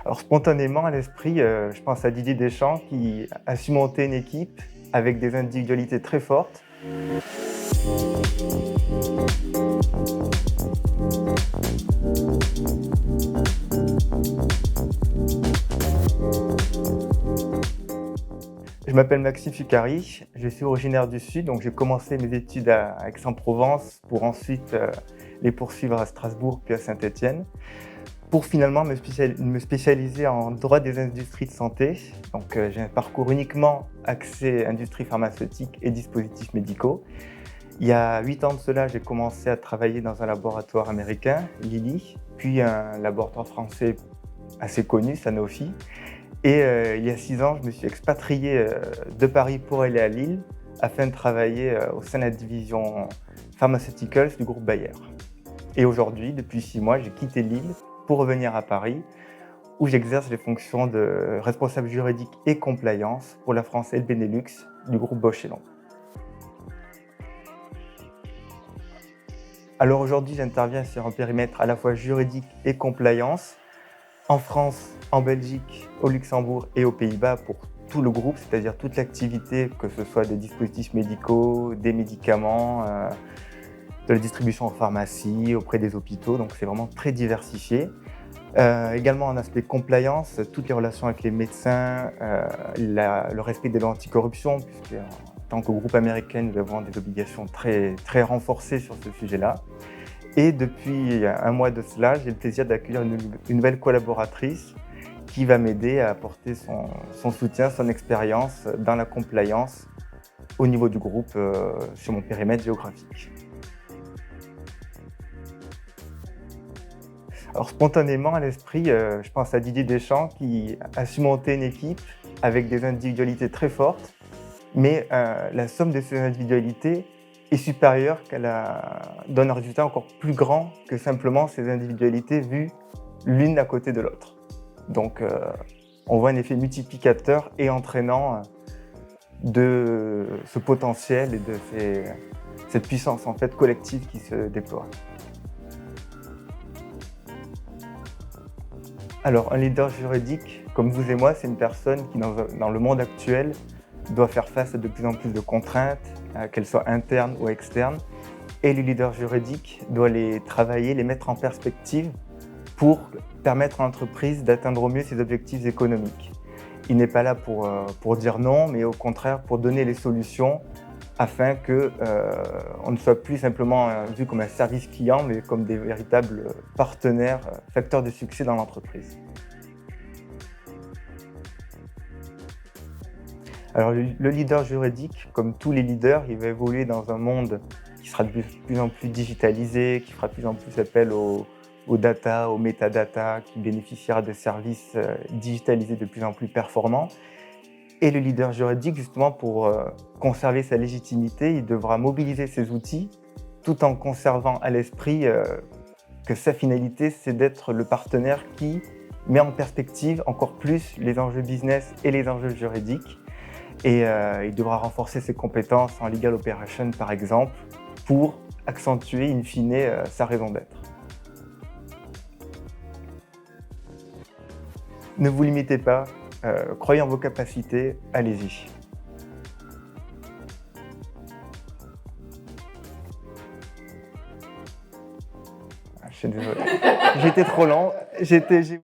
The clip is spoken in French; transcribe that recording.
Alors spontanément à l'esprit, je pense à Didier Deschamps qui a su monter une équipe avec des individualités très fortes. Je m'appelle Maxime Ficari, je suis originaire du Sud, donc j'ai commencé mes études à Aix-en-Provence pour ensuite les poursuivre à Strasbourg puis à Saint-Étienne, pour finalement me spécialiser en droit des industries de santé. Donc j'ai un parcours uniquement axé industrie pharmaceutique et dispositifs médicaux. Il y a 8 ans de cela, j'ai commencé à travailler dans un laboratoire américain, Lilly, puis un laboratoire français assez connu, Sanofi. Et il y a 6 ans, je me suis expatrié de Paris pour aller à Lille afin de travailler au sein de la division Pharmaceuticals du groupe Bayer. Et aujourd'hui, depuis 6 mois, j'ai quitté Lille pour revenir à Paris où j'exerce les fonctions de responsable juridique et compliance pour la France et le Benelux du groupe Bausch & Lomb. Alors aujourd'hui, j'interviens sur un périmètre à la fois juridique et compliance en France, en Belgique, au Luxembourg et aux Pays-Bas pour tout le groupe, c'est-à-dire toute l'activité, que ce soit des dispositifs médicaux, des médicaments, de la distribution en pharmacie, auprès des hôpitaux, donc c'est vraiment très diversifié. Également en aspect compliance, toutes les relations avec les médecins, le respect des lois anticorruption, puisque en tant que groupe américain, nous avons des obligations très, très renforcées sur ce sujet-là. Et depuis un mois de cela, j'ai le plaisir d'accueillir une nouvelle collaboratrice qui va m'aider à apporter son soutien, son expérience dans la compliance au niveau du groupe sur mon périmètre géographique. Alors spontanément à l'esprit, je pense à Didier Deschamps qui a su monter une équipe avec des individualités très fortes, mais la somme de ces individualités est supérieure, donne un résultat encore plus grand que simplement ces individualités vues l'une à côté de l'autre. Donc on voit un effet multiplicateur et entraînant de ce potentiel et de cette puissance en fait collective qui se déploie. Alors un leader juridique comme vous et moi, c'est une personne qui dans le monde actuel doit faire face à de plus en plus de contraintes, qu'elles soient internes ou externes, et le leader juridique doit les travailler, les mettre en perspective pour permettre à l'entreprise d'atteindre au mieux ses objectifs économiques. Il n'est pas là pour dire non, mais au contraire pour donner les solutions afin qu'on ne soit plus simplement vu comme un service client, mais comme des véritables partenaires, facteurs de succès dans l'entreprise. Alors le leader juridique, comme tous les leaders, il va évoluer dans un monde qui sera de plus en plus digitalisé, qui fera de plus en plus appel aux data, aux métadata, qui bénéficiera de services digitalisés de plus en plus performants. Et le leader juridique, justement, pour conserver sa légitimité, il devra mobiliser ses outils tout en conservant à l'esprit que sa finalité, c'est d'être le partenaire qui met en perspective encore plus les enjeux business et les enjeux juridiques. Et il devra renforcer ses compétences en legal operation, par exemple, pour accentuer in fine sa raison d'être. Ne vous limitez pas, croyez en vos capacités, allez-y. Je suis désolé. J'étais trop lent.